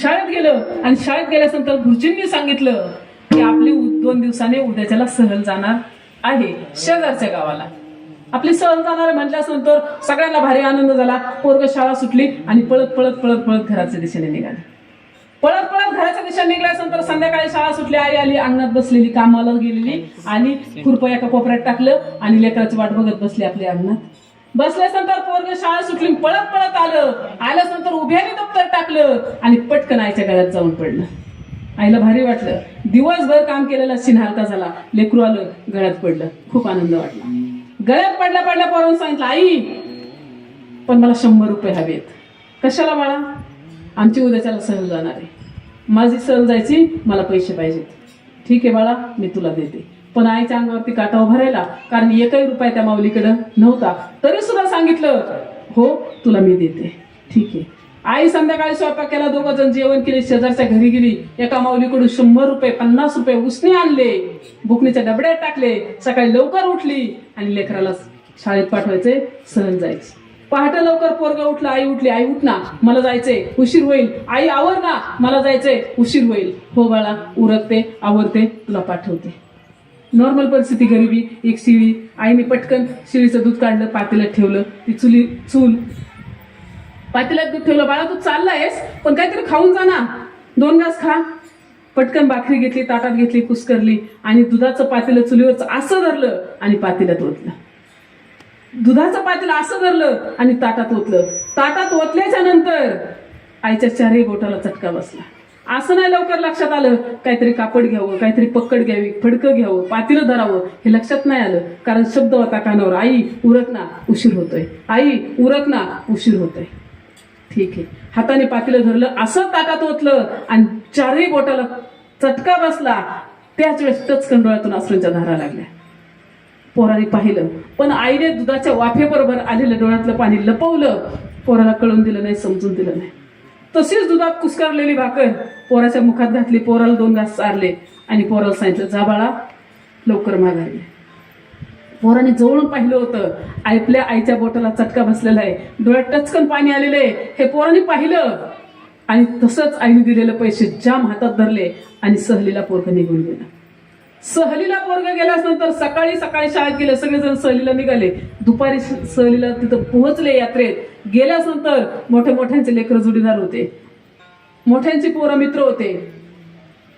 शाळेत गेलं आणि शाळेत गेल्यानंतर गुरुजींनी सांगितलं की आपली 2 दिवसाने उद्याच्याला सहल जाणार आहे शेजारच्या गावाला. आपली सहल जाणार म्हटल्यानंतर सगळ्यांना भारी आनंद झाला. पोरग शाळा सुटली आणि पळत पळत पळत पळत घराच्या दिशेने निघाले. पळत पळत घराच्या दिशेने निघाल्यानंतर संध्याकाळी शाळा सुटली. आई आली, अंगणात बसलेली, कामाला गेलेली आणि खुरपं एका कोपऱ्यात टाकलं आणि लेकराची वाट बघत बसली आपल्या अंगणात. बसल्यानंतर पोरग शाळा सुटली, पळत पळत आल्यानंतर उभ्याने दप्तर टाकलं आणि पटकन आईच्या गळ्यात जाऊन पडलं. आईला भारी वाटलं. दिवसभर काम केलेला शिन हलका झाला. लेकरू आलं, गळ्यात पडलं. खूप आनंद वाटला. गळ्यात पडल्या पडल्या पोरानं सांगितलं, आई पण मला 100 रुपये हवेत. कशाला बाळा? आमची उद्याच्याला सहल जाणार आहे, माझी सहल जायची, मला पैसे पाहिजेत. ठीक आहे बाळा, मी तुला देते. पण आईच्या अंगावरती काटा उभा राहिला, कारण 1 रुपया त्या माऊलीकडं नव्हता. तरी सुद्धा सांगितलं, हो तुला मी देते. ठीक आहे. आई संध्याकाळी स्वयंपाक केला, 2 जण जेवण केले, शेजारच्या घरी गेली. एका माऊलीकडून 100 रुपये 50 रुपये उसने आणले, बुकणीच्या डबड्यात टाकले. सकाळी लवकर उठली आणि लेकराला शाळेत पाठवायचे, सहल जायची. पहाटे लवकर पोरगा उठला, आई उठली. आई उठ ना, मला जायचंय, उशीर होईल. आई आवर ना, मला जायचंय, उशीर होईल. हो बाळा, उरकते, आवरते, तुला पाठवते. नॉर्मल परिस्थिती, गरिबी, एक शिळी. आईने पटकन शिळीचं दूध काढलं, पातेल्यात ठेवलं. ती चूल पातेल्यात दूध ठेवलं. बाळा तू चाललायस, पण काहीतरी खाऊन जा ना, 2 घास खा. पटकन भाकरी घेतली, ताटात घेतली, कुस्करली आणि दुधाचं पातेलं चुलीवरचं असं धरलं आणि पातेल्यात ओतलं. दुधाचं पातेलं असं धरलं आणि ताटात ओतलं. ताटात ओतल्याच्या नंतर आईच्या 4ही बोटाला चटका बसला. असं नाही लवकर लक्षात आलं, काहीतरी कापड घ्यावं, काहीतरी पक्कड घ्यावी, फडकं घ्यावं, पातेलं धरावं, हे लक्षात नाही आलं. कारण शब्द होता कानावर, आई उरक ना, उशीर होतोय. आई उरक ना, उशीर होतोय. ठीक आहे. हाताने पातेलं धरलं, असं ताटात ओतलं आणि 4ही बोटाला चटका बसला. त्याच वेळेस टचकन डोळ्यातून अश्रूंच्या धारा लागल्या. पोराने पाहिलं, पण आईने दुधाच्या वाफेबरोबर आलेलं डोळ्यातलं पाणी लपवलं. पोराला कळून दिलं नाही, समजून दिलं नाही. तशीच दुधात कुस्करलेली भाकर पोराच्या मुखात घातली. पोराला 2 घास चारले आणि पोराला सांगितलं, जा बाळा लवकर माघारी. पोराने जवळून पाहिलं होतं, आपल्या आईच्या बोटाला चटका बसलेला आहे, डोळ्यात टचकन पाणी आलेलं आहे. हे पोराने पाहिलं आणि तसंच आईने दिलेले पैसे जाम हातात धरले आणि सहलीला पोरग निघून गेलं. सहलीला पोरग गेल्यानंतर सकाळी शाळेत गेले, सगळेजण सहलीला निघाले. दुपारी सहलीला तिथं पोहोचले. यात्रेत गेल्यानंतर मोठ्यांचे लेकर जोडीदार होते, मोठ्यांची पोरं मित्र होते.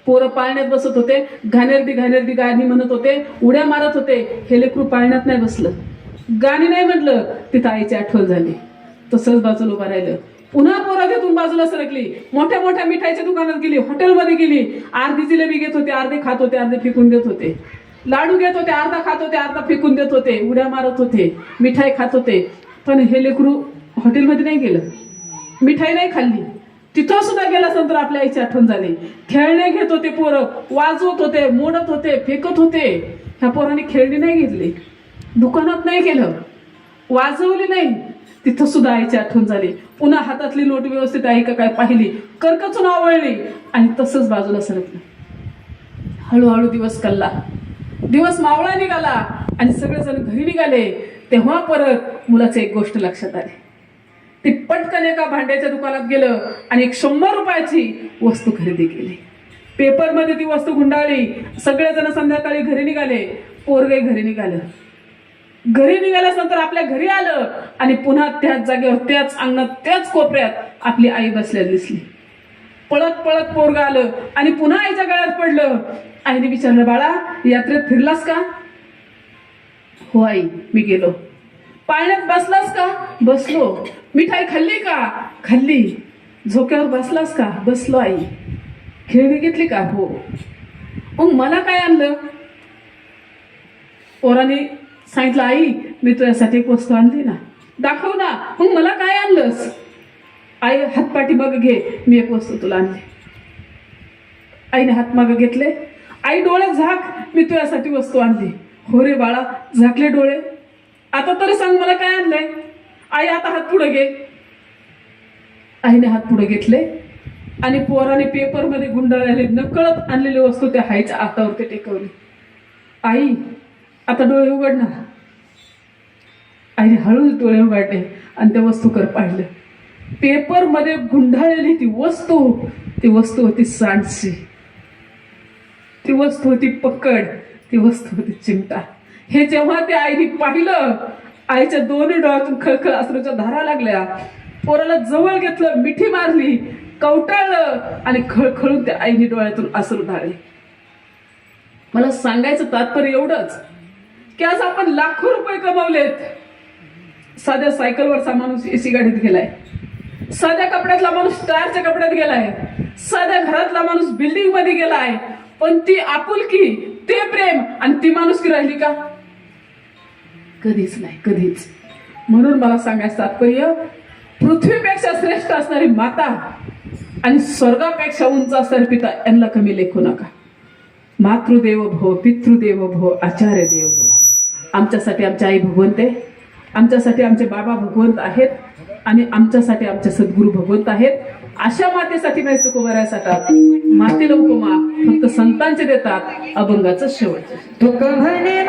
पोरं पाळण्यात बसत होते, घाणेरडी गाणी म्हणत होते, उड्या मारत होते. हे लेकरू पाळण्यात नाही बसलं, गाणी नाही म्हटलं. तिथं आईची आठवण झाली. तसंच बाजूला उभं राहिलं. पुन्हा पोरं तिथून बाजूला सरकली. मोठ्या मिठाईच्या दुकानात गेली, हॉटेलमध्ये गेली. अर्धी जिलेबी घेत होते, अर्धे खात होते, अर्धे फेकून देत होते. लाडू घेत होते, अर्धा खात होते, अर्धा फेकून देत होते. उड्या मारत होते, मिठाई खात होते. पण हे लेकरू हॉटेलमध्ये नाही गेलं, मिठाई नाही खाल्ली. तिथं सुद्धा गेल्यानंतर आपल्या आईची आठवण झाली. खेळणे घेत होते पोरं, वाजवत होते, मोडत होते, फेकत होते. ह्या पोरांनी खेळणी नाही घेतली, दुकानात नाही गेलं, वाजवली नाही. तिथं सुद्धा आईची आठवण झाली. पुन्हा हातातली नोट व्यवस्थित आई का काय पाहिली, करकचून आवळली आणि तसंच बाजूला सरकलं. हळूहळू दिवस कल्ला, दिवस मावळा निघाला आणि सगळेजण घरी निघाले. तेव्हा परत मुलाची एक गोष्ट लक्षात आली. ती पटकन एका भांड्याच्या दुकानात गेलं आणि एक 100 रुपयाची वस्तू खरेदी केली. पेपरमध्ये ती वस्तू गुंडाळली. सगळेजण संध्याकाळी घरी निघाले. पोरगे घरी निघालं. घरी निघाल्यानंतर आपल्या घरी आलं आणि पुन्हा त्याच जागेवर, त्याच अंगणात, त्याच कोपऱ्यात आपली आई बसलेली दिसली. पळत पळत पोरग आलं आणि पुन्हा आईच्या गळ्यात पडलं. आईने विचारलं, बाळा यात्रेत फिरलास का? हो आई, मी गेलो. पाळण्यात बसलास का? बसलो. मिठाई खाल्ली का? खाल्ली. झोक्यावर बसलास का? बसलो आई. खेळणी घेतली का? हो. मग मला काय आणलं? पोराने सांगितलं, आई मी तुझ्यासाठी एक वस्तू आणली ना. दाखव ना. मग मला काय आणलंस? आई हातपाठी बघ, घे, मी एक वस्तू तुला आणली. आईने हात मागं घेतले. आई डोळे झाक, मी तुझ्यासाठी वस्तू आणली. हो रे बाळा, झाकले डोळे. आता तरी सांग मला काय आणलंय? आई आता हात पुढे घे. आईने हात पुढे घेतले आणि पोराने पेपरमध्ये गुंडाळलेली नकळत आणलेली वस्तू त्या आईच्या हातावरती टेकवली. आई आता डोळे उघड ना. आईने हळूच डोळे उघडले आणि त्या वस्तूकडे पाहिलं. पेपर मध्ये गुंडाळलेली ती वस्तू होती सांडशी, ती वस्तू होती पकड, ती वस्तू होती चिमटा. हे जेव्हा त्या आईने पाहिलं, आईच्या दोन्ही डोळ्यातून खळखळ अश्रूच्या धारा लागल्या. पोराला जवळ घेतलं, मिठी मारली, कवटाळलं आणि खळखळून त्या आईने डोळ्यातून अश्रू धारले. मला सांगायचं तात्पर्य एवढंच की आज आपण लाखो रुपये कमवलेत. साध्या सायकलवरचा माणूस एसी गाडीत गेलाय, साध्या कपड्यातला माणूस स्टारच्या कपड्यात गेलाय, साध्या घरातला माणूस बिल्डिंग मध्ये गेलाय. पण ती आपुलकी, ते प्रेम आणि ती माणुसकी राहिली का? कधीच नाही, कधीच. म्हणून मला सांगायचं तात्पर्य, पृथ्वीपेक्षा श्रेष्ठ असणारी माता आणि स्वर्गापेक्षा उंच असणारे पिता यांना कमी लेखू नका. मातृदेव भव, पितृदेव भव, आचार्य देव भव. आमच्यासाठी आमची आई भगवंत आहे, आमच्यासाठी आमचे बाबा भगवंत आहेत आणि आमच्यासाठी आमचे सद्गुरू भगवंत आहेत. अशा मातेसाठी नाही तुकोबारायसाठी मातेला उपमा फक्त संतांचे देतात, अभंगाचं शेवटचं. तुक म्हणे